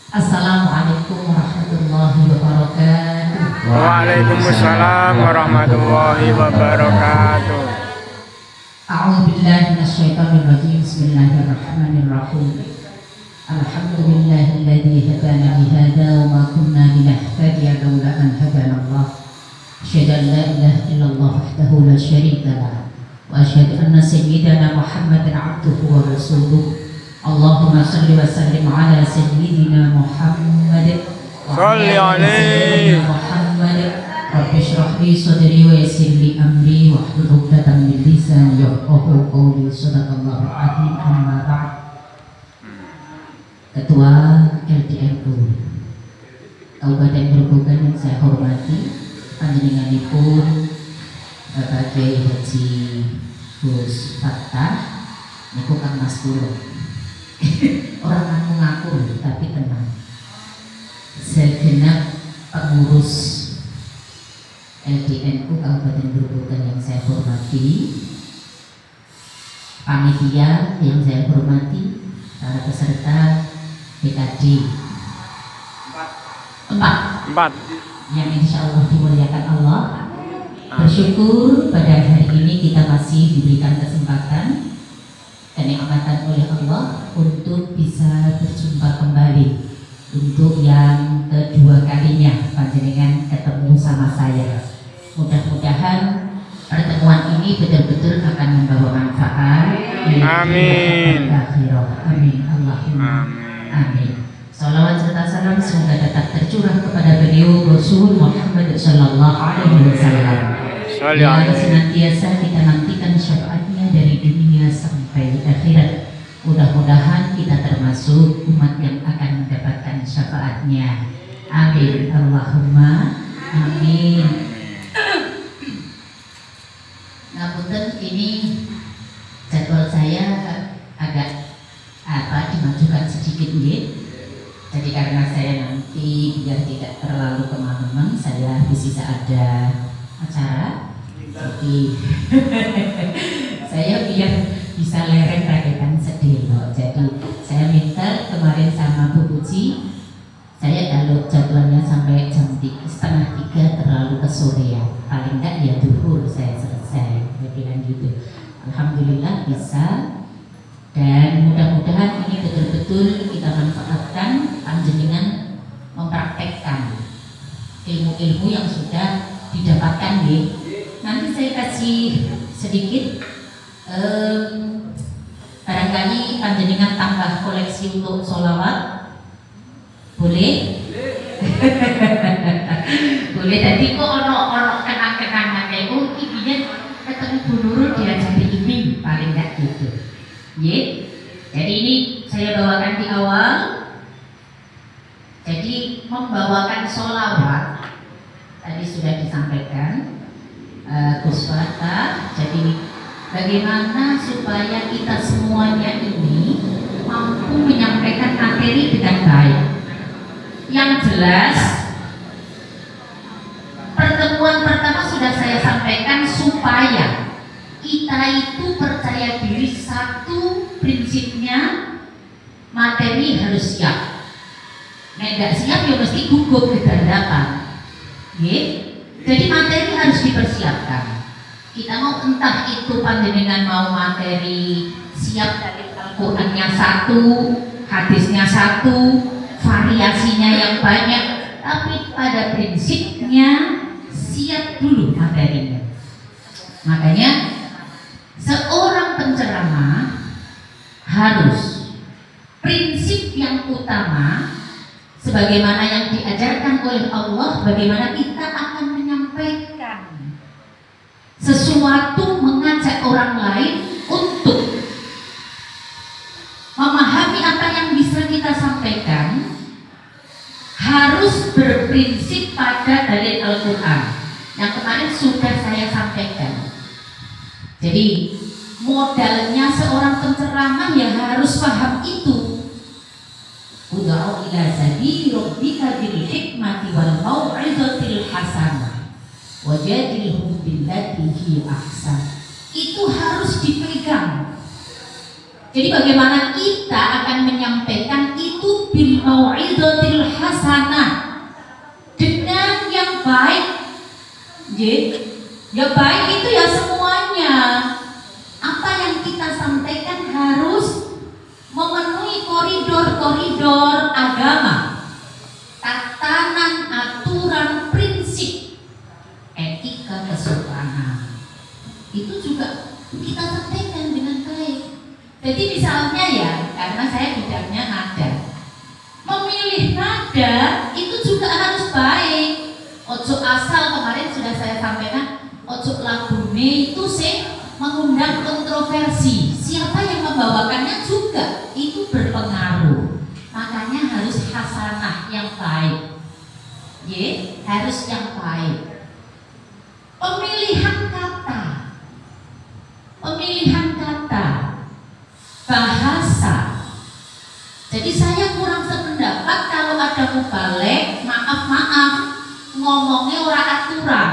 Assalamualaikum warahmatullahi wabarakatuh. Waalaikumsalam warahmatullahi wabarakatuh. A'udzu billahi minasyaitonir rajim. Bismillahirrahmanirrahim. Alhamdulillahilladzi hadana li hadza wa ma kunna linahtadiya laula an hadana Allah. Asyhadu an la ilaha illallah wahdahu la syarika lah wa asyhadu anna sayyidana Muhammadan abduhu wa rasuluh. Allahumma shalli wa sallim ala sayyidina Muhammad wa Shalli alaihi Muhammad. Rabbi shrah li sadri wa yassir li amri wa hlul 'uqdatam min lisani yafqahu qawli. Shadaqallahul azim. Amma ba'd. Ketua LDNU Kabupaten Grobogan yang saya hormati, panjenenganipun Bapak Kiai Haji Gus Fattah niku Kang Mas Kulo. Orang ngaku-ngaku tapi tenang. Segenap pengurus LDNU Kabupaten Grobogan yang saya hormati, panitia yang saya hormati, para peserta BKD empat yang insya Allah dimuliakan Allah. Bersyukur pada hari ini kita masih diberikan kesempatan kenikmatan oleh Allah untuk bisa berjumpa kembali untuk yang kedua kalinya panjenengan ketemu sama saya. Mudah-mudahan pertemuan ini betul-betul akan membawa manfaat. Amin. Amin. Allahumma amin. Salawat serta salam semoga tetap tercurah kepada beliau Rasul Muhammad Sallallahu Alaihi Wasallam yang senantiasa kita nantikan syafaatnya dari dunia sampai akhirat. Mudah-mudahan kita termasuk umat yang akan mendapatkan syafaatnya. Amin. Allahumma amin. Ngapunten, ini jadwal saya agak dimajukan sedikit nggih. Jadi karena saya nanti biar tidak terlalu kemalaman, saya bisa ada acara. Jadi saya biar bisa lereng rakyatan sedelo. Jadi saya minta kemarin sama Bu Puji, saya kalau jadwalnya sampai jam 2:30 terlalu kesorean, paling enggak ya duhur saya selesai. Saya bilang gitu. Alhamdulillah bisa. Dan mudah-mudahan ini betul-betul kita manfaatkan, panjenengan mempraktekkan ilmu-ilmu yang sudah didapatkan nih. Nanti saya kasih sedikit, barangkali panjenengan tambah koleksi untuk sholawat, boleh? Boleh. Tadi kok ono kenang-kenangan kayak intinya ketemu Bu Nurul diajari ini paling enggak gitu. Jadi ini saya bawakan di awal. Jadi membawakan sholawat tadi sudah disampaikan Gus Fattah. Jadi bagaimana supaya kita semuanya ini mampu menyampaikan materi dengan baik. Yang jelas pertemuan pertama sudah saya sampaikan supaya kita itu percaya diri. Satu prinsipnya materi harus siap. Nah, nggak siap ya mesti gugup ke hadapan. Jadi materi harus dipersiapkan. Kita mau entah itu panjenengan mau materi siap dari Al-Qur'annya satu, hadisnya satu, variasinya yang banyak, tapi pada prinsipnya siap dulu materinya. Makanya seorang penceramah harus prinsip yang utama sebagaimana yang diajarkan oleh Allah, bagaimana kita akan menyampaikan sesuatu, mengajak orang lain untuk memahami apa yang bisa kita sampaikan, harus berprinsip pada dalil Al-Quran yang kemarin sudah saya sampaikan. Jadi modalnya seorang penceramah ya harus paham itu. Ud'u ila sabili rabbika bil hikmati wal mau'izatil hasanah wajadilhum billati hi ahsan. Itu harus dipegang. Jadi bagaimana kita akan menyampaikan itu bil mau'izatil hasanah, dengan yang baik. Ya baik itu ya semuanya. Apa yang kita sampaikan harus memenuhi koridor-koridor agama, tatanan, aturan, prinsip, etika, kesopanan. Itu juga kita sampaikan dengan baik. Jadi misalnya ya, karena saya bidangnya nada, memilih nada itu juga harus baik. Ojo asal, kemarin sudah saya sampaikan, ojo lagune itu mengundang kontroversi. Siapa yang membawakannya juga itu berpengaruh. Makanya harus hasanah yang baik. Harus yang baik. Pemilihan kata, bahasa. Jadi saya kurang sependapat kalau ada mubalek, maaf, ngomongnya orang aturan,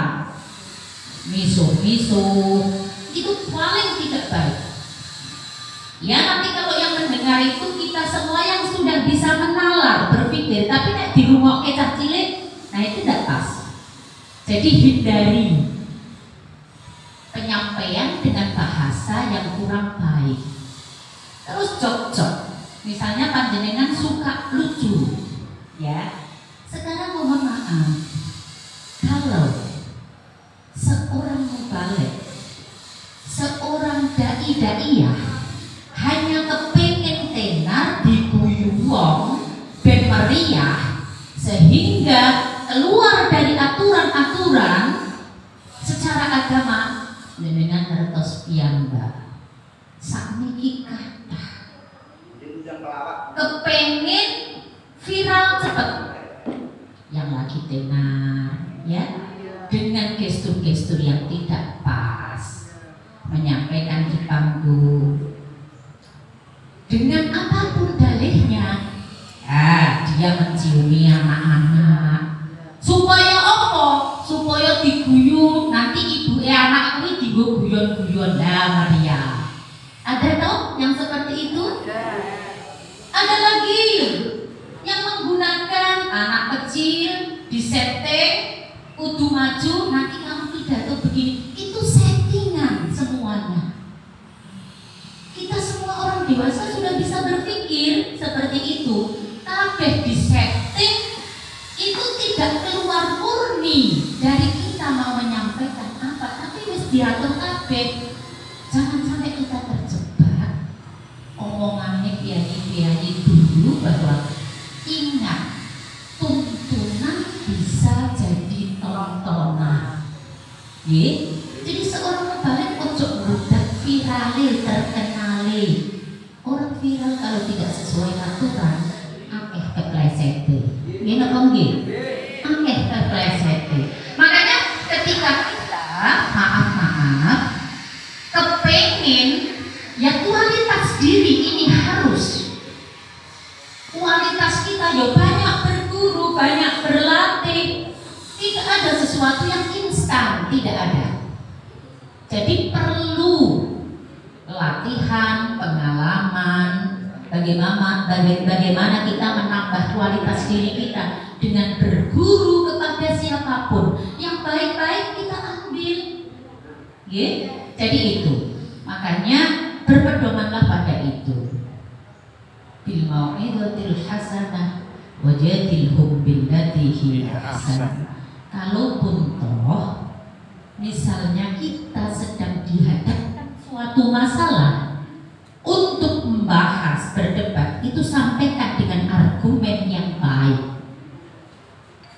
misuh-misuh, itu paling tidak baik. Ya nanti kalau yang mendengar itu kita semua yang sudah bisa menalar, berpikir, tapi nek di rumah kecap cilik, nah itu tidak pas. Jadi hindari penyampaian dengan bahasa yang kurang baik. Terus cocok, misalnya panjenengan suka lucu, ya. Sekarang mohon maaf, kalau seorang mubalik, seorang dai-daiyah hanya kepengen tenar diguyu wong ben meriah sehingga keluar dari aturan-aturan secara agama, dengan ngertos piyambak sakniki kathah kepengen viral cepet, yang lagi tenar, ya, dengan gestur-gestur yang tidak pas, menyampaikan di panggung dengan apapun dalihnya, dia menciumi anak-anak supaya apa? Supaya diguyu, nanti ibu anak ini diguyon-guyon lah Maria. Ada toh yang seperti itu? Ada lagi yang menggunakan anak kecil disetting, kudu maju, nanti kamu pidato begini, itu settingan semuanya. Kita semua orang dewasa sudah bisa berpikir seperti itu. Kabeh disetting, itu tidak keluar murni dari kita mau menyampaikan apa, tapi wis diatur kabeh. Jangan sampai kita terjebak omongannya kiai-kiai dulu bahwa ingat tuntunan bisa jadi tontonan. Jadi seorang mubalik ojo budak virale, terkenale. Orang viral kalau tidak sesuai aturan akeh keplesete. Nggih napa nggih? Akeh keplesete. Makanya ketika kita maaf kepengen ya kualitas diri ini harus, kualitas kita ya banyak berguru, banyak berlatih. Tidak ada sesuatu yang instan, tidak ada. Jadi perlu latihan, pengalaman, bagaimana kita menambah kualitas diri kita dengan berguru kepada siapapun. Yang baik-baik kita ambil. Jadi itu. Makanya berpedomanlah pada itu. Bil mau'izatil hasanah wajadilhum billati hiya ahsan. Kalaupun toh misalnya kita sedang dihadapkan suatu masalah, untuk membahas, berdebat, itu sampaikan dengan argumen yang baik.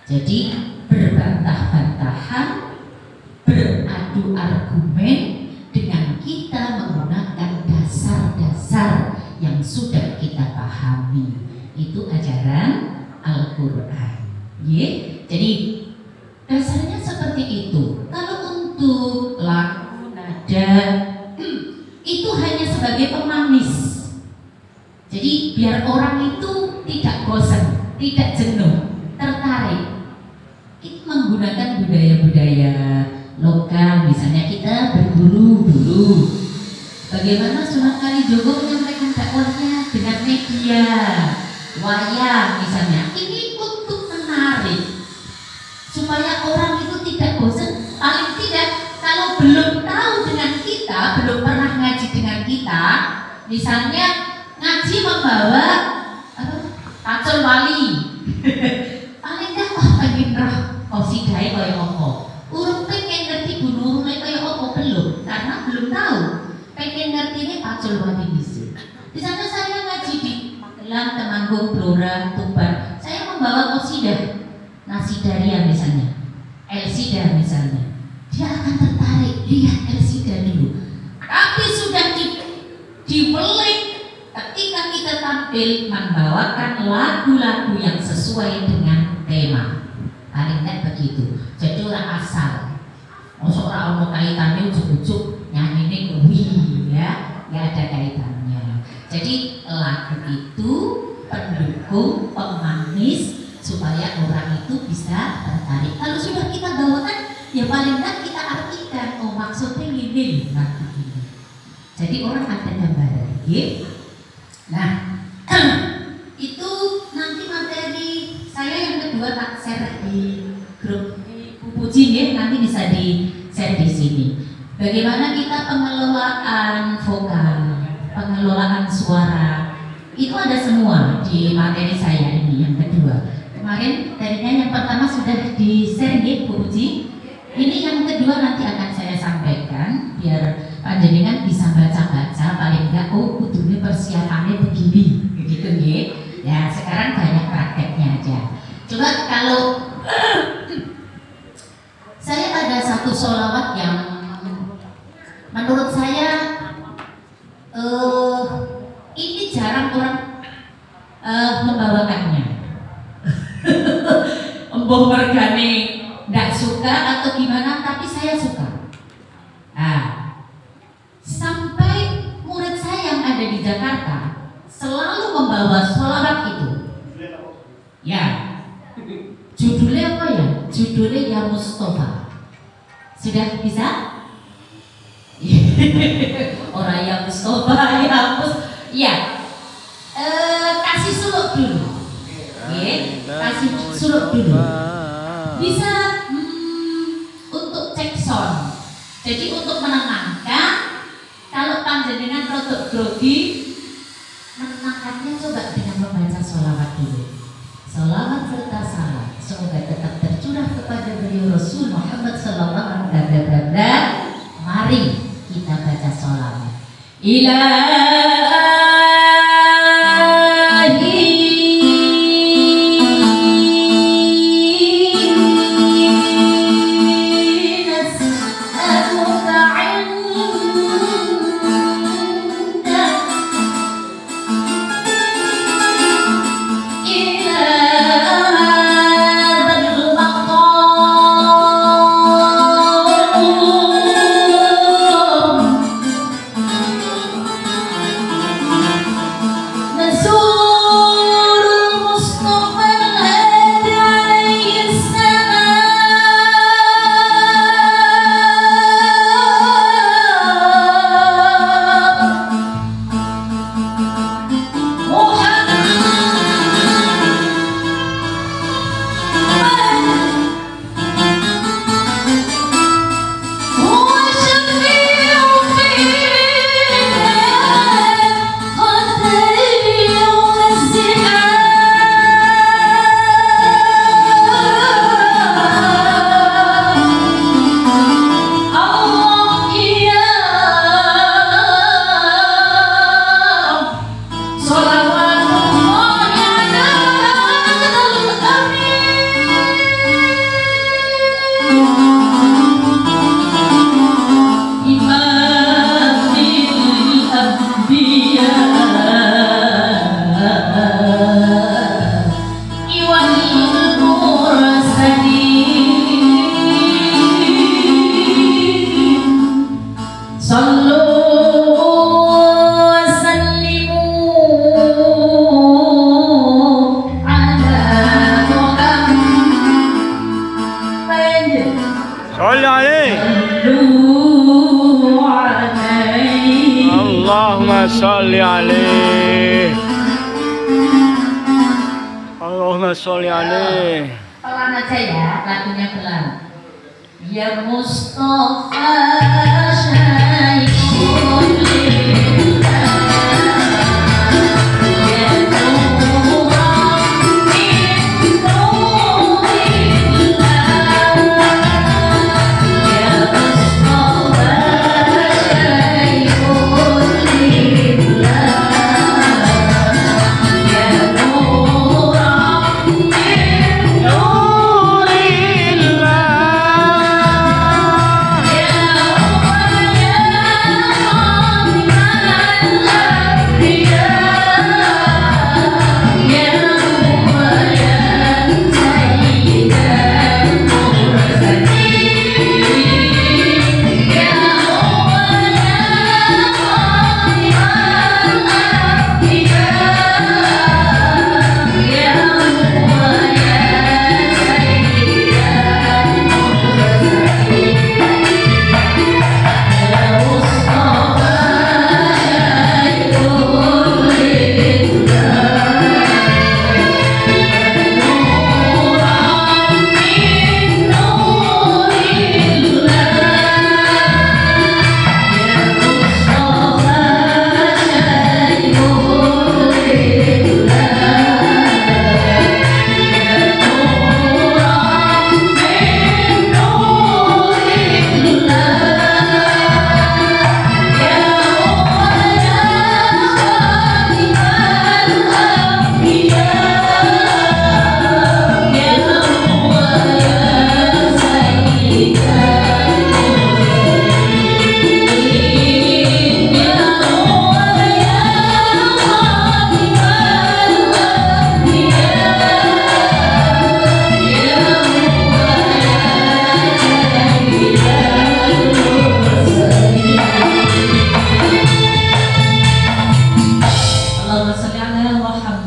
Jadi berbantah-bantahan, beradu argumen dengan kita menggunakan dasar-dasar yang sudah kita pahami. Itu ajaran Al-Quran. Jadi dasarnya seperti itu. Kalau untuk lagu, nada, itu hanya sebagai pemanis. Jadi biar orang itu tidak bosan, tidak jenuh, tertarik. Kita menggunakan budaya-budaya lokal. Misalnya kita berguru dulu. Bagaimana Sunan Kalijogo menyampaikan dakwahnya dengan media wayang misalnya, ini untuk menarik supaya orang itu tidak bosan. Paling tidak kalau belum tahu dengan kita, belum pernah ngaji dengan kita, misalnya ngaji membawa pacul wali paling tidak pengen roh qasidah kaya apa, urung pengen ngerti gunurune kaya apa belum, karena belum tahu. Pengen ngerti ini pacul wali di sana. Saya ngaji di Magelang, Temanggung, Blora, Tuban, saya membawa qasidah Nasidaria misalnya, Elsida misalnya, dia akan tertarik lihat Elsida dulu. Tapi sudah diwelik ketika kita tampil membawakan lagu-lagu yang sesuai dengan tema. Paling tidak begitu. Jadi orang asal, masuk orang mau kaitannya ujuk-ujuk nyanyi ini kuwi ya, nggak ada kaitannya. Jadi lagu itu pendukung, pemanis supaya orang itu bisa tertarik. Kalau sudah kita bawakan, ya paling tidak kita artikan, oh maksudnya ini lagu ini. Jadi orang ada gambaran, ya. Nah, itu nanti materi saya yang kedua tak share di grup Puji ya, nanti bisa di share di sini. Bagaimana kita pengelolaan vokal, pengelolaan suara, itu ada semua di materi saya ini yang kedua. Kemarin tadinya yang pertama sudah di share ya Bu Puji. Ini yang kedua nanti akan saya sampaikan biar panjenengan bisa baca-baca, paling enggak oh kudunya persiapannya begini begitu ya. Ya sekarang banyak prakteknya aja. Coba kalau saya ada satu sholawat yang menurut saya ini jarang orang membawakannya. Embuh mergane nggak suka atau gimana, tapi saya suka. Nah, sampai murid saya yang ada di Jakarta selalu membawa sholawat itu. Ya, judulnya apa ya? Judulnya Ya Mustafa. Sudah bisa? Orang Ya Mustafa, Ya Mustafa. Ya, kasih suluk dulu. Kasih suluk dulu. Bisa untuk cek sound. Jadi untuk menenangkan, kalau panjenengan rodok grogi, menenangkannya coba dengan membaca sholawat dulu. Sholawat serta salam semoga tetap tercurah kepada beliau Rasul Muhammad sallallahu alaihi wasallam. Mari kita baca sholawat. Allahumma sholli alaihi. Pelan aja ya, lagunya pelan. Ya Mustafa Syaikul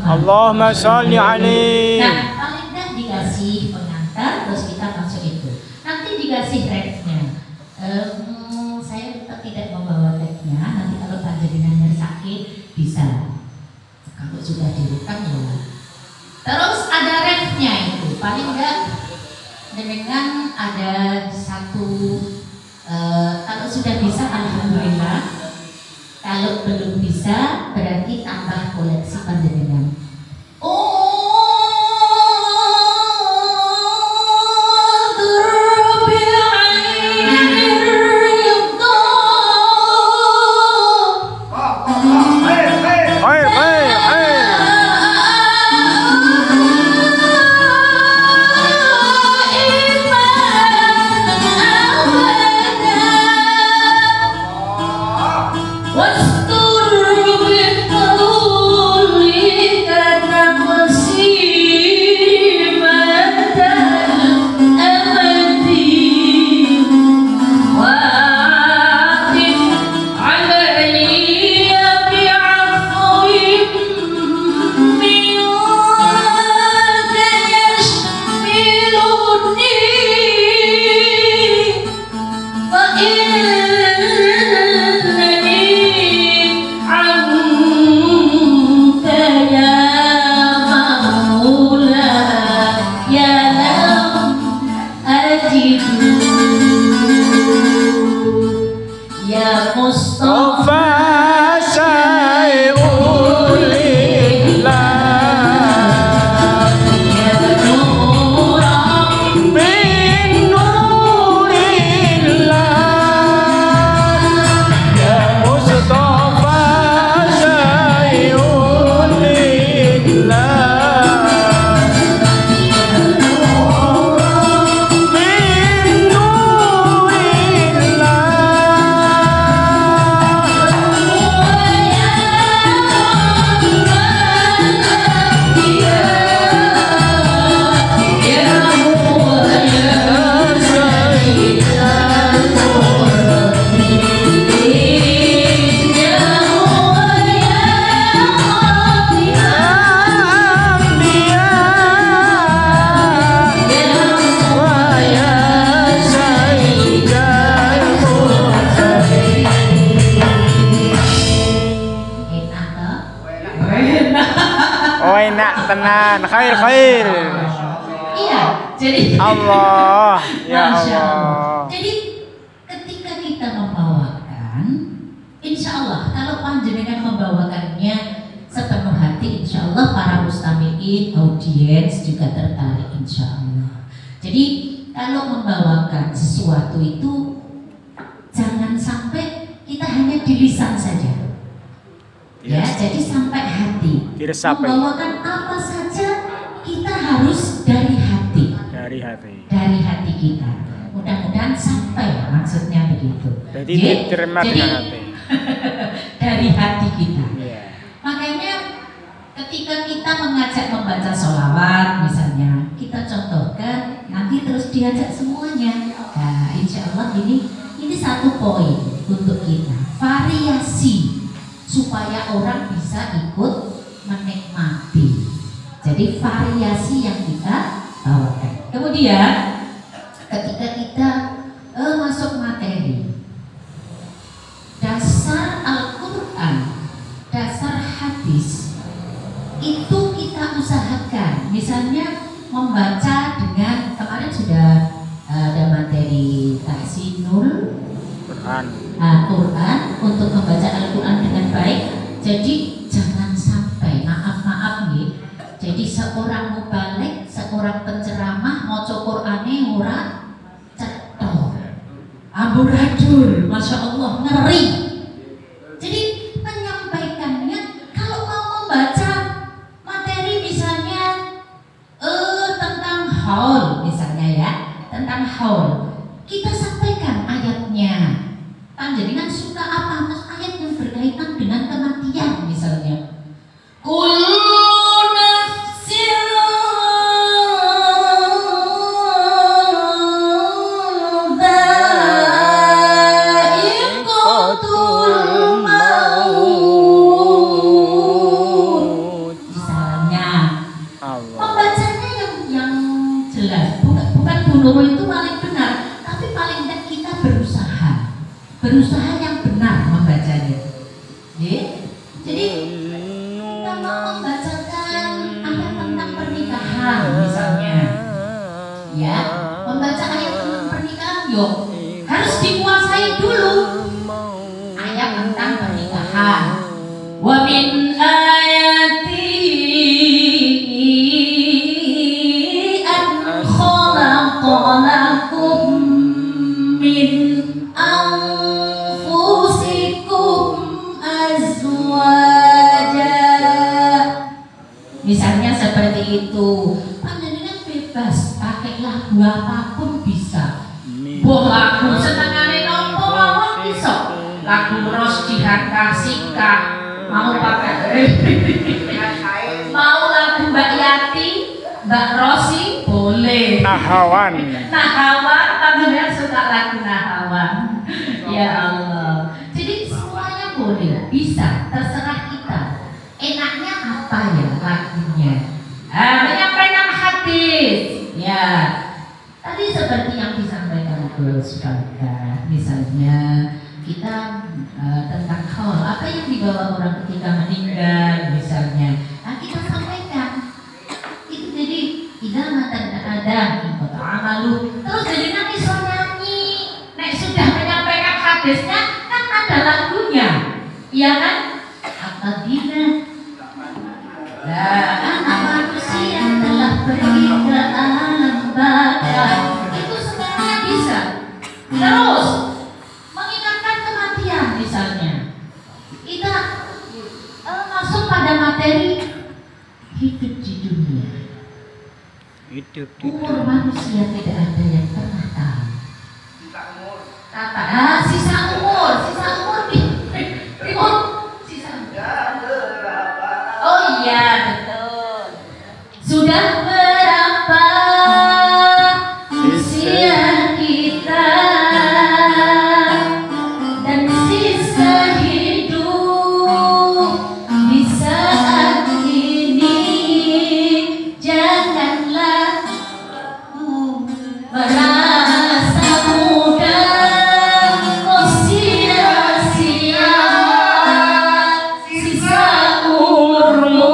Allahumma sholli alaihi. Nah, paling enggak dikasih pengantar, terus kita masuk itu. Nanti dikasih tagnya. Saya tetap tidak membawa tagnya. Nanti kalau panjenengannya sakit bisa. Kalau sudah direkam ya. Terus ada refnya itu. Paling enggak dengan ada satu. Kalau sudah bisa, alhamdulillah. Kalau belum bisa, berarti tambah koleksi panjenengan. Wastur bi qawlika Oh enak tenan, khair. Iya, jadi Allah, ya Masya Allah. Jadi ketika kita membawakan, insya Allah kalau panjenengan membawakannya sepenuh hati, insya Allah para mustami'in, audiens juga tertarik, insya Allah. Jadi kalau membawakan sesuatu itu jangan sampai kita hanya di lisan saja. Ya, jadi sampai hati. Membawakan apa saja kita harus dari hati. Dari hati kita. Mudah-mudahan sampai maksudnya begitu. Jadi diterima dengan hati. Dari hati kita. Yeah. Makanya ketika kita mengajak membaca sholawat misalnya, kita contohkan, nanti terus diajak semuanya. Nah, insya Allah ini satu poin untuk kita, variasi supaya orang bisa ikut menikmati. Jadi variasi yang kita bawakan. Kemudian ketika kita masuk materi, dasar Al-Quran, dasar hadis itu kita usahakan. Misalnya membaca dengan, kemarin sudah ada materi tahsinul Quran untuk membaca Al-Quran dengan baik. Jadi jangan sampai, maaf nih, jadi seorang mubalik, seorang penceramah maca Qur'ane ora cetok, amburadul, masya Allah, ngeri. Jadi menyampaikannya, kalau mau membaca materi misalnya tentang haul misalnya ya, tentang haul, kita sampaikan ayatnya. Panjenengan suka apa? Mas, ayat yang berkaitan dengan kematian misalnya. Kullu nafsin dha'iqatul maut. Misalnya, membacanya yang jelas, bukan bunuh itu paling benar, tapi paling tidak kita berusaha yang benar membacanya. Jadi kita mau membacakan ayat tentang pernikahan misalnya, ya, membaca ayat tentang pernikahan, yuk harus dikuasai dulu ayat tentang pernikahan. Wa min ayatihi an khalaqalakum min anfusikum azwaja. Misalnya seperti itu. Panjenengan bebas pakai lagu apapun bisa. Boh lagu senengane nopo mawon bisa. Lagu Rosdi Hartasika, mau pakai mau lagu Mbak Yati, Mbak Rosi boleh. Nahawan, panjenengan suka lagu Nahawan. Ya Allah. Jadi semuanya boleh, bisa, terserah kita. Enaknya apa ya lagunya? Menyampaikan hadis. Ya. Tadi seperti yang disampaikan Gus Bangga, misalnya kita tentang haul, apa yang dibawa orang ketika meninggal misalnya. Nah, kita sampaikan. Itu jadi idamatan Adam ikut amalu. Terus jadi nanti nyanyi. Nek sudah menyampaikan hadisnya kan ada lagunya, iya kan? Apabila anak manusia telah pergi ke alam baka, itu sebenarnya bisa. Terus mengingatkan kematian misalnya. Kita masuk pada materi hidup di dunia. Umur manusia tidak ada yang pernah tahu. Sisa umur sisa umur. Oh iya betul. Sudah berapa usia kita dan sisa hidup di saat ini, janganlah merasa muda kau sia-sia sisa umurmu.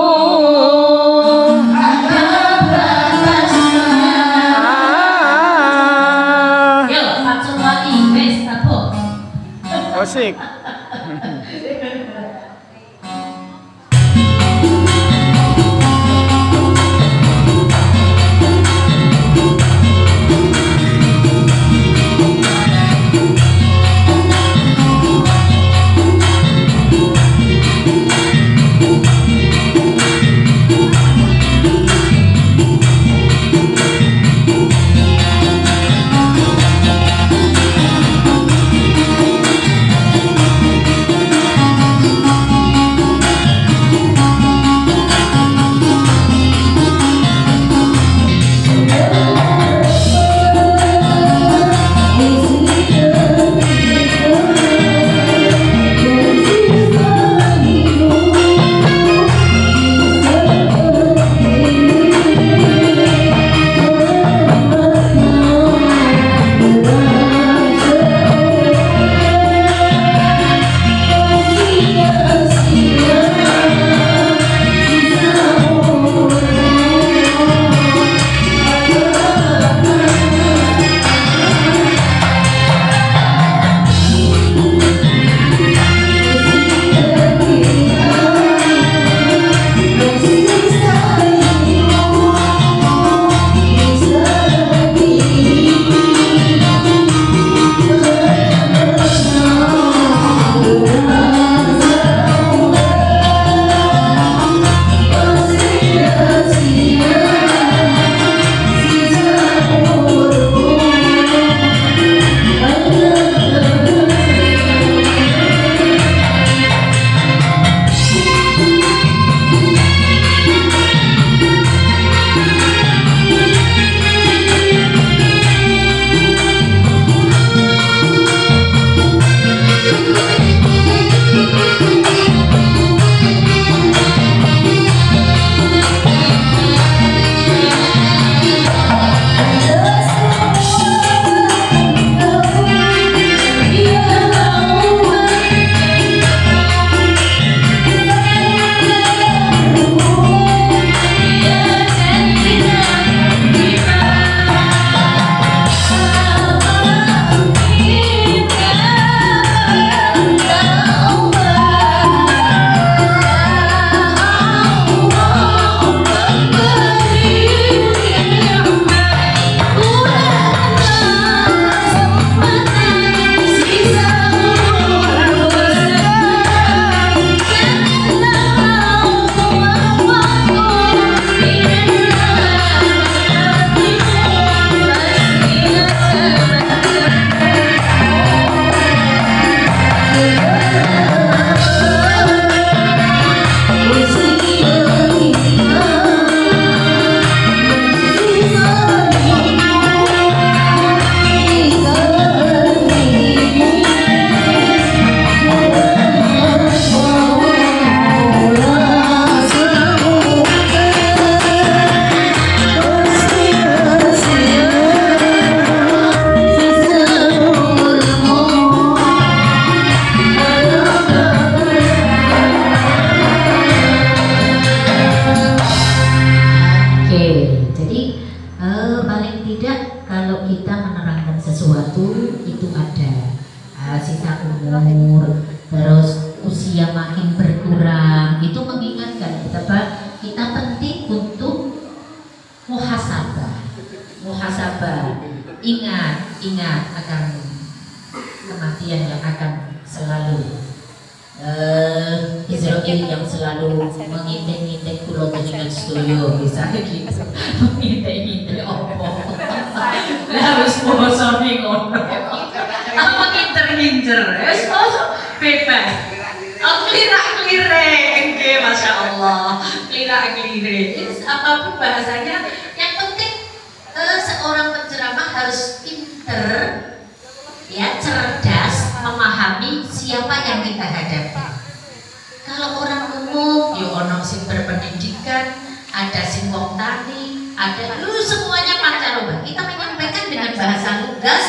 Oke, jadi paling tidak kalau kita menerangkan sesuatu itu ada sisa umur, terus usia makin berkurang, itu mengingatkan kita bahwa kita penting untuk muhasabah. Ingat akan kematian yang akan selalu Israel yang selalu mengintai-intai kulo dengan setuju bisa gitu mengintai-intai opo harus bosoni ngono apa ngincer-ngincer bebas klira-klire Masya Allah klira-klire apapun bahasanya yang penting seorang penceramah harus pinter ya, cerdas memahami siapa yang kita hadapi. Kalau orang umum, ya ono sing berpendidikan, ada sing wong tani, ada semuanya pancaroba. Kita menyampaikan dengan bahasa lugas,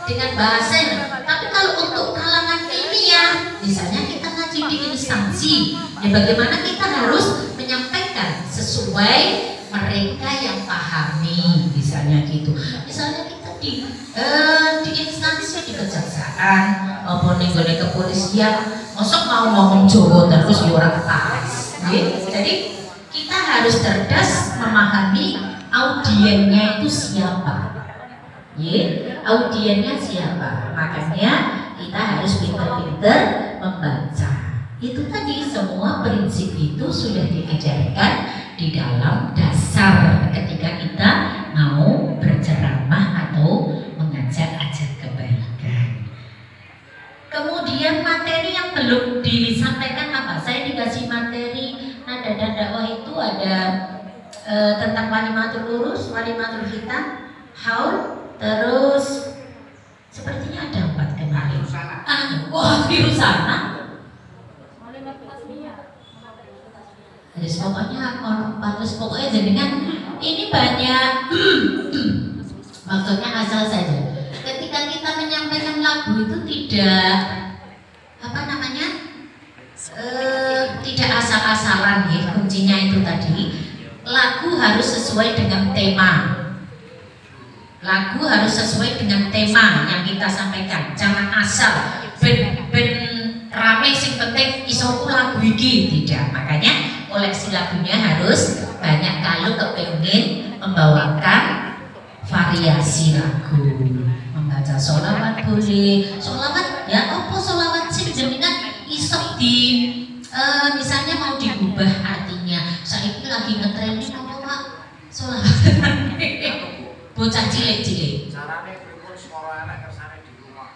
dengan bahasa yang. Tapi kalau untuk kalangan ilmiah, misalnya kita ngaji di instansi, ya bagaimana kita harus menyampaikan sesuai mereka yang pahami, misalnya gitu. Misalnya kita di instansi di kejaksaan maupun di kepolisian mosok mau ngomong Jawa terus ya orang pas jadi kita harus cerdas memahami audiennya itu siapa audiennya siapa, makanya kita harus pintar-pintar membaca. Itu tadi semua prinsip itu sudah diajarkan di dalam dasar ketika kita mau berceramah atau mengajak kebaikan. Kemudian materi yang belum disampaikan apa? Saya dikasih materi nada dan dakwah itu ada tentang walimatul lurus, walimatul hitam, haul, terus sepertinya ada 4 kemarin. Firusana. Terus pokoknya jenengan ini banyak maksudnya asal saja. Ketika kita menyampaikan lagu itu tidak tidak asal-asalan ya, kuncinya itu tadi lagu harus sesuai dengan tema. Lagu harus sesuai dengan tema yang kita sampaikan. Jangan asal ben rame sing penting isoku lagu iki, tidak. Makanya koleksi lagunya harus banyak kalau kepengen membawakan variasi lagu. Membaca sholawat boleh, sholawat ya apa sholawat sih jenengan isok di misalnya mau diubah artinya. Saya ini lagi ngetrenin apa Pak? Sholawat bocah cilik-cilik. Carane pripun swara anak kersane di rumah.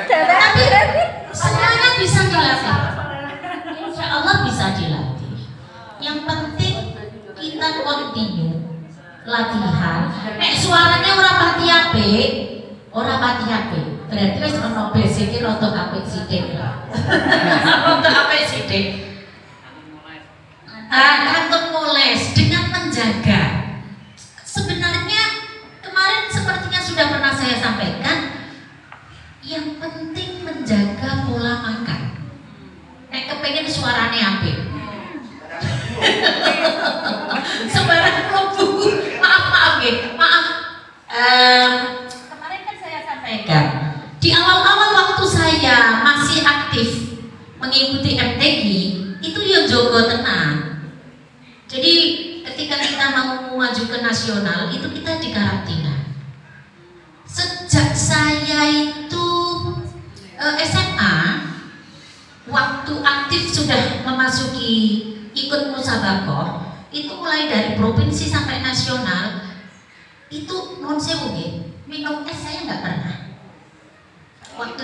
Tapi semuanya bisa dilatih. Insya Allah bisa dilatih. Yang penting kita continue latihan. Nek suaranya ora pati apik, berarti wis ono basic rada apik sithik lah. Rada apik sithik. Kantong moles dengan menjaga. Sebenarnya kemarin sepertinya sudah pernah saya sampaikan, yang penting menjaga pola makan. Nek kepengen suarane apik. Sembarang mlebu. Maaf. Kemarin kan saya sampaikan di awal-awal waktu saya masih aktif mengikuti MTQ itu ya jogo tenang. Jadi ketika kita mau maju ke nasional itu kita dikarantina. Sejak saya itu SMA, waktu aktif sudah memasuki ikut musabaqah, itu mulai dari provinsi sampai nasional, itu non sewu minum es saya nggak pernah. Waktu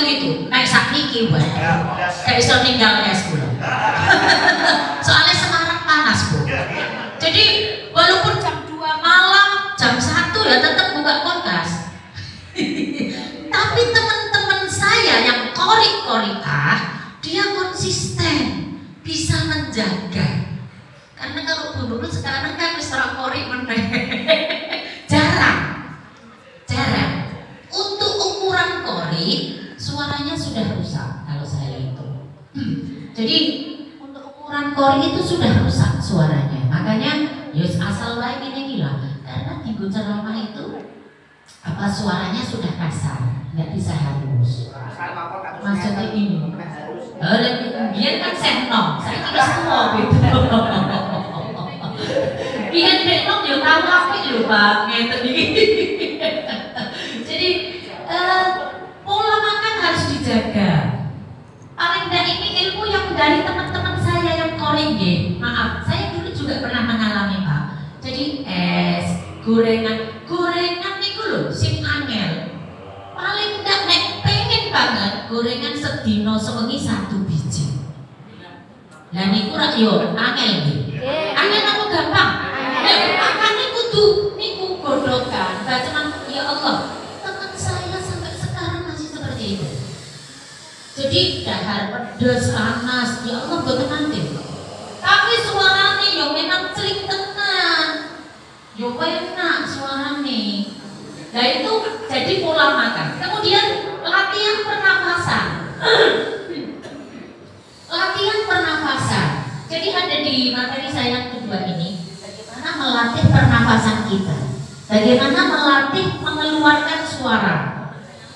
itu naik sakniki buat kayak iso ninggal es kula. Soalnya Semarang panas Bu. Jadi walaupun jam 2 malam, jam 1 ya tetap buka kulkas. Tapi teman-teman saya yang korik-korikah, dia konsisten, bisa menjaga. Karena kalau dulu sekarang kan wis ora korik meneh. Jarang. Untuk ukuran korik, suaranya sudah rusak kalau saya itu. Jadi untuk ukuran kori itu sudah rusak suaranya. Makanya yus asal baik ini gila. Karena di ceramah itu apa suaranya sudah kasar, nggak bisa halus. Maksudnya ini. Biar kan senong, saya tidak semua gitu. Biar senong yo tahu apa yo Pak, gitu. Jadi pola makan harus dijaga. Paling tidak ini ilmu yang dari teman-teman saya yang koringe. Maaf, saya dulu juga pernah mengalami Pak. Jadi gorengan niku lho sing angel. Paling tidak nek pengen banget gorengan sedino sewengi 1 biji. Lah niku rak yo angel nggih. Angel apa gampang? Makane kudu niku godhogan. Gak cuman ya Allah, teman saya sampai sekarang masih seperti itu. Jadi dahar pedes panas, ya Allah boten nanti. Tapi suarane yo memang celik tenan. Yo enak suarane. Nah itu jadi pola makan. Kemudian latihan pernafasan. Latihan pernafasan. Jadi ada di materi saya yang kedua ini, bagaimana melatih pernafasan kita. Bagaimana melatih mengeluarkan suara.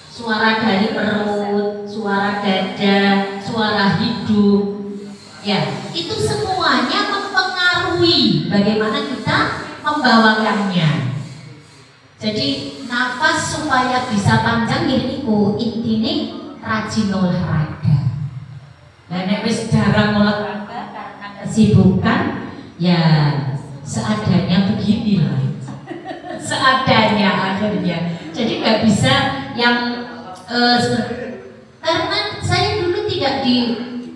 Suara dari perut, suara dada, suara hidung. Ya, itu semuanya mempengaruhi bagaimana kita membawakannya. Jadi nafas supaya bisa panjang niku intine rajin olahraga. Lah nek wis jarang olahraga karena kesibukan, ya seadanya beginilah. Seadanya akhirnya. Jadi nggak bisa yang karena saya dulu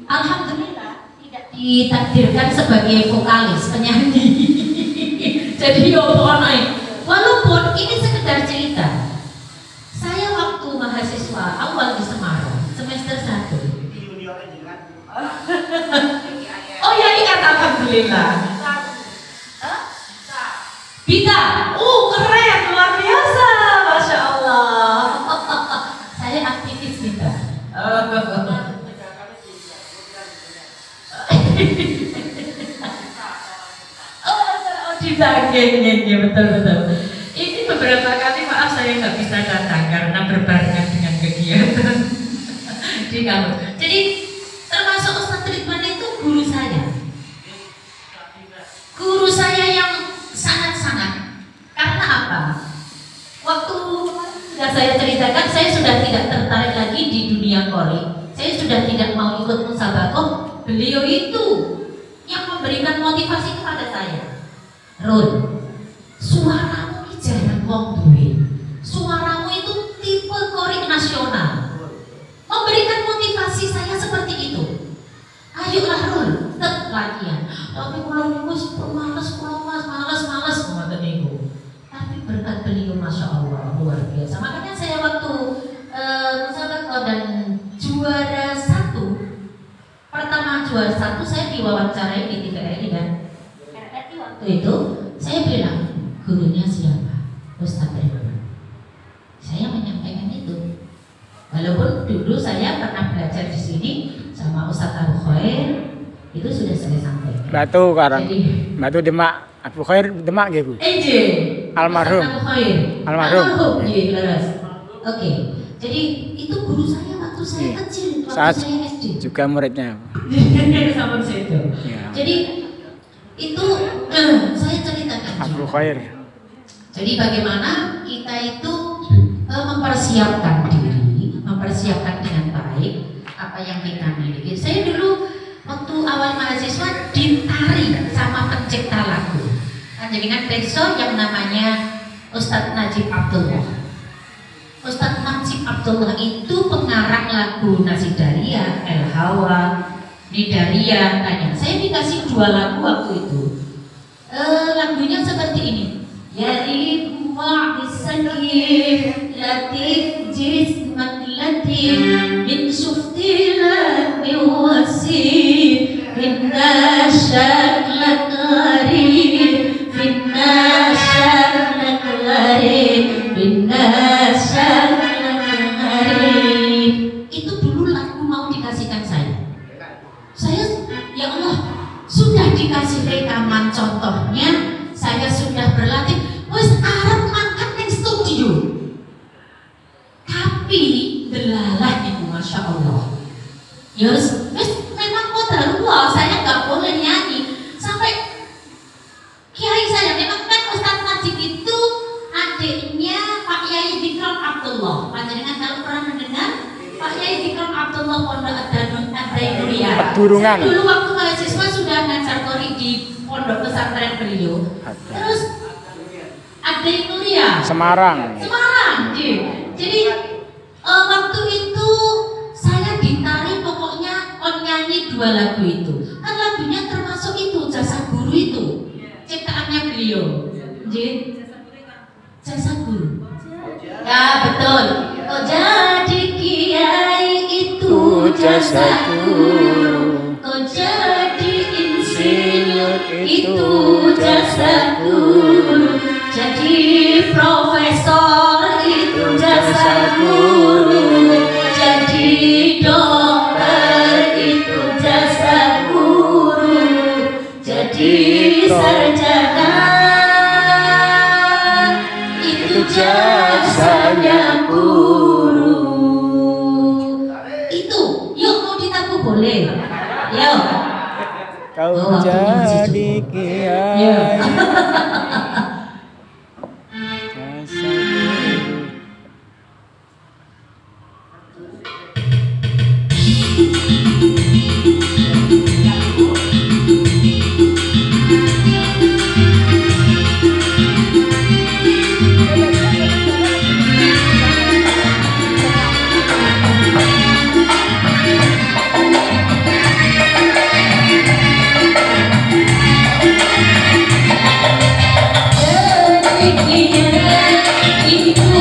alhamdulillah tidak ditakdirkan sebagai vokalis penyanyi. Jadi walaupun ini sekedar cerita. Saya waktu mahasiswa awal di Semarang semester 1. Oh ya ingat alhamdulillah. Bita, keren luar biasa, masya Allah. Saya aktivis Bita. Betul. Ini beberapa kali maaf saya nggak bisa datang karena berbarengan dengan kegiatan di kampus. Jadi termasuk Ustadz Ridwan itu guru saya yang sangat-sangat. Karena apa? Waktu sudah saya ceritakan, saya sudah tidak tertarik lagi di dunia kori. Saya sudah tidak mau ikut musabakoh. Beliau itu yang memberikan motivasi kepada saya. Run, suaramu ini jarang wong duwe. Suaramu itu tipe kori nasional. Memberikan motivasi saya seperti itu. Ayolah Run, tetap latihan. Tapi kalau niku males ngoten niku. Tapi berkat beliau masya Allah luar biasa. Makanya saya waktu musabakoh dan juara 1, pertama juara 1 saya diwawancarai di TVRI kan. Waktu itu saya bilang, gurunya siapa? Ustadz Ridwan. Saya menyampaikan itu. Walaupun dulu saya pernah belajar di sini sama Ustadz Abu Khair, itu sudah saya sampaikan. Batu karang. Jadi, Batu Demak. Abu Khair Demak gitu. Almarhum. Abu Khair. Almarhum. Oke. Jadi itu guru saya waktu saya kecil, waktu Saat saya SD. juga muridnya. Sama situ. Ya. Jadi itu saya ceritakan Abu juga. Khair. Jadi bagaimana kita itu mempersiapkan diri, mempersiapkan dengan baik apa yang kita miliki. Saya dulu waktu awal mahasiswa ditari sama pencipta lagu. Panjenengan bekso yang namanya Ustadz Najib Abdullah. Ustadz Najib Abdullah itu pengarang lagu Nasidaria, El Hawa, Nidaria, tanya. Saya dikasih 2 lagu waktu itu. Lagunya seperti ini. Ya ribu sakit latif jisman latif min syuftilah miwasi inna syarlak gharib inna syarlak gharib inna syarlak gharib. Itu dulu lagu mau dikasihkan saya. dikasih rekaman contohnya, saya sudah berlatih, wis arep mangkat ning studio. Tapi delalah itu Masya Allah. Yus, memang qadarullah, saya nggak boleh nyanyi. Sampai kiai saya memang kan Ustadz Najib itu adiknya Pak Yai Dikram Abdullah. Panjenengan kalau pernah mendengar Pak Yai Dikram Abdullah Pondok Ad-Nuria. Pedurungan. Dulu waktu mahasiswa sudah ngajar qori di pondok pesantren beliau. Terus Ad-Nuria. Semarang. Jadi waktu itu saya ditarik pokoknya on nyanyi 2 lagu itu. Kan lagunya termasuk itu Jasa Guru itu. Ciptaannya beliau. Jasa Guru. Ya betul. Kok jadi kiai itu jasa guru. Kok jadi insinyur itu jasa guru. Jadi profesor itu jasa guru. Jadi dokter itu jasa guru. Jadi sarjana itu jasanya guru. Itu, yuk mau ditaku boleh. Yuk. Kau jadi kiai. Jasa guru. Itu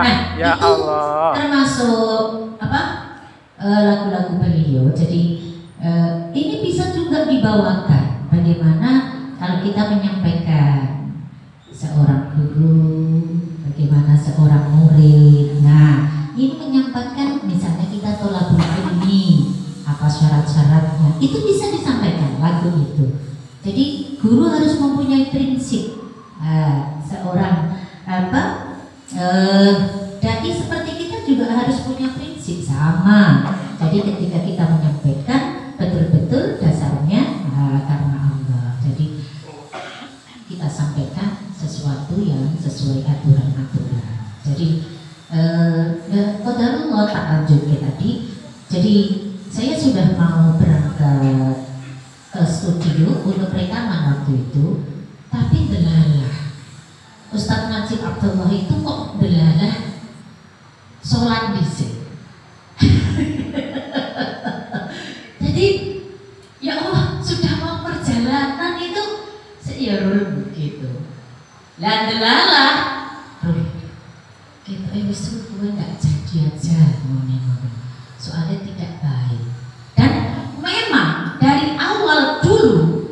Nah, ya itu Allah. termasuk apa? Lagu-lagu beliau. Jadi ini bisa juga dibawakan. Bagaimana kalau kita menyampaikan seorang guru, bagaimana seorang murid. Nah, ini menyampaikan misalnya kita tolabul ilmi, apa syarat-syaratnya, itu bisa disampaikan lagu itu. Jadi guru harus mempunyai prinsip. Seorang dai seperti kita juga harus punya prinsip sama. Jadi ketika kita menyampaikan betul-betul dasarnya karena Allah. Jadi kita sampaikan sesuatu yang sesuai aturan-aturan. Jadi qadarullah ta'ajub tadi. Jadi saya sudah mau berangkat ke studio untuk rekaman waktu itu, tapi delalah Ustadz Najib Abdullah itu kok delalah sholat disik. Jadi ya Allah, sudah mau perjalanan itu ya begitu. Lah delalah kita ini gue nggak jadi aja soalnya tidak baik. Dan memang dari awal dulu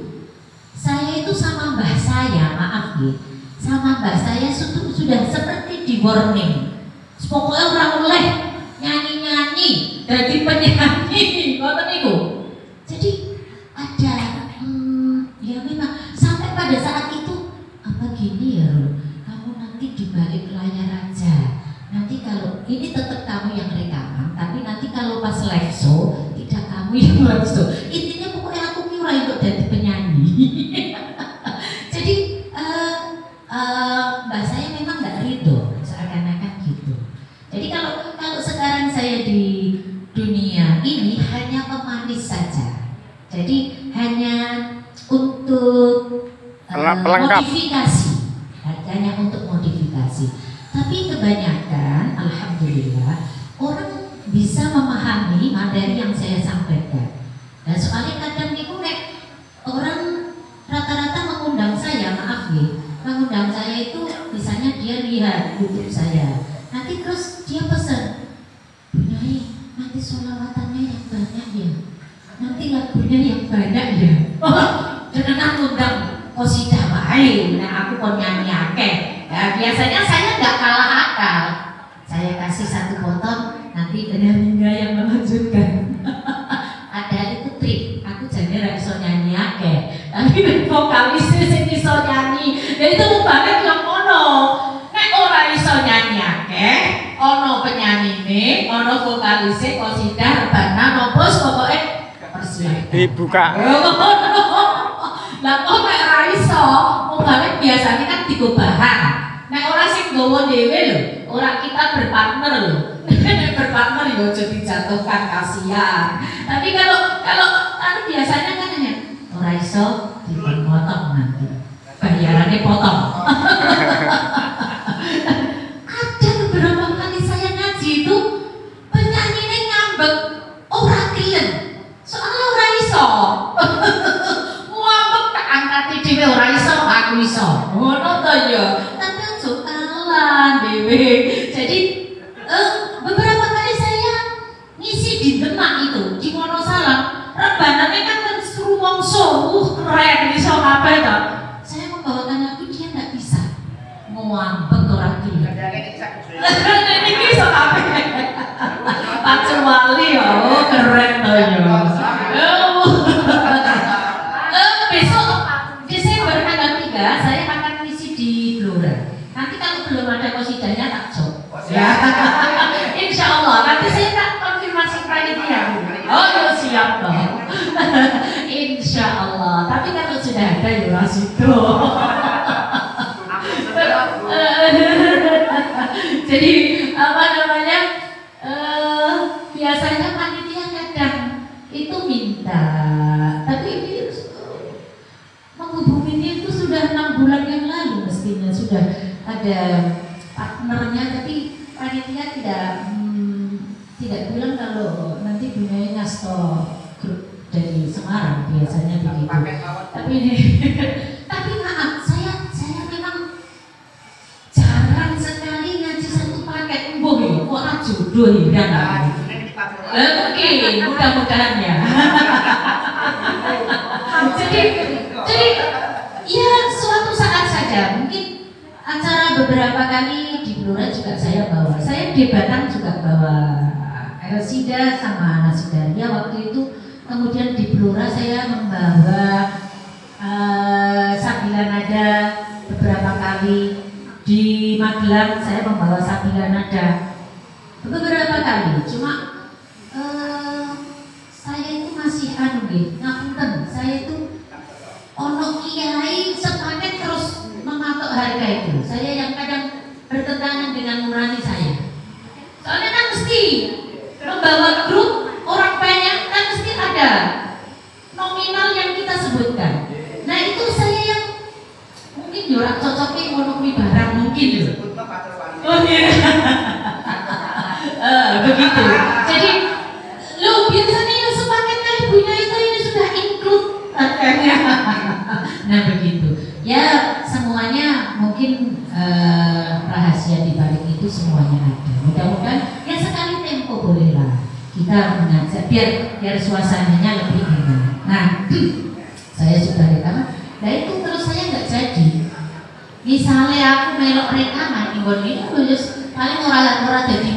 saya itu sama mbah saya, maaf ya, sama mbah saya sudah seperti di warning. Pokoknya orang oleh nyanyi-nyanyi dari penyanyi, ngoten niku. Jadi ada ya memang sampai pada saat itu apa gini ya, kamu nanti di balik layar aja. Nanti kalau ini tetap kamu yang rekaman, tapi nanti kalau pas live show tidak kamu yang live show. Intinya pokoknya aku kira untuk jadi penyanyi. Jadi mbak saya memang nggak ridho, seakan-akan gitu. Jadi kalau sekarang saya di dunia ini hanya pemanis saja. Jadi hanya untuk modifikasi, hanya untuk modifikasi. Tapi kebanyakan, alhamdulillah, orang bisa memahami materi yang saya sampaikan. Dan soalnya kadang niku nek orang rata-rata mengundang saya, maaf ya, mengundang saya itu misalnya dia lihat YouTube saya, nanti terus dia pesan, Nyai, nanti sholawatannya yang banyak ya, nanti lagunya yang banyak ya. Jangan undang qasidah wae, nah aku kon nyanyi akeh. Ya biasanya saya nggak kalah akal. Saya kasih satu potong, nanti penyanyinya yang melanjutkan. Ada itu trik. Aku jadi ra iso nyanyi akeh, tapi vokalisnya sing iso nyanyi. Dan itu banget yang ono. Nek ora iso nyanyi akeh, ono penyanyine, ono vokalisnya, qasidah, rebana, nopos, pokoknya persiapan. Dibuka. Lah kok nek ora iso, mungkin biasanya kan digo bahan. Nek ora sing nggawa dhewe lho, ora kita berpartner lho. Nek berpartner ya aja dijatuhkan, kasihan. Tapi kalau biasanya kan hanya ora iso dipotong nanti. Bayarannya potong. Ada beberapa kali saya ngaji itu penyanyinya ngambek ora gelem. Soalnya ora iso. Angkat dhewe ora iso, aku iso. Ngono to ya. Tapi aja kalah dhewe. Jadi beberapa kali saya ngisi di Demak itu, di Wonosalam, rebanane kan rumangsa, keren iso kabeh to. Saya membawakan lagu dia enggak bisa. Ngambek ora gelem. Ini iso kabeh. Pak Wali ya, keren to ya. Besok Desember tanggal 3 saya akan ngisi di Blora. Nanti kalau belum ada qosidahnya tak job. Ya. Insya Allah. Nanti saya tak konfirmasi panitia. Oh ya siap dong. Insya Allah. Tapi kalau sudah ada ya rasido. Jadi apa namanya? Biasanya panitia kadang itu minta, tapi menghubunginya itu sudah 6 bulan yang lalu mestinya sudah ada partnernya, tapi panitia tidak bilang kalau nanti punya ngasto grup dari Semarang biasanya begitu. Tapi maaf saya memang jarang sekali ngaji satu paket. jodoh hilang. Mungkin mudah-mudahan ya. jadi ya suatu saat saja, mungkin acara beberapa kali di Blora juga saya bawa. Saya di Batang juga bawa Elsida sama Nasidaria waktu itu. Kemudian di Blora saya membawa Sabila Nada beberapa kali. Di Magelang saya membawa Sabila Nada beberapa kali. Cuma saya itu masih ngapunten, saya itu ono kiai sepaket terus mematok harga itu. Saya yang kadang bertentangan dengan nurani saya. Soalnya kan mesti membawa grup orang banyak kan mesti ada nominal yang kita sebutkan. Nah itu saya yang mungkin jorak cocoknya monokmi barang mungkin. Oh iya. Begitu. Jadi lo biasanya yang sepaket kali punya itu ini sudah include harganya. Nah begitu. Ya semuanya mungkin rahasia di balik itu semuanya ada. Mudah-mudahan ya sekali tempo bolehlah kita mengajak biar suasananya lebih enak. Nah saya sudah rekaman. Nah itu terus saya nggak jadi. Misalnya aku melok rekaman, ini paling orang jadi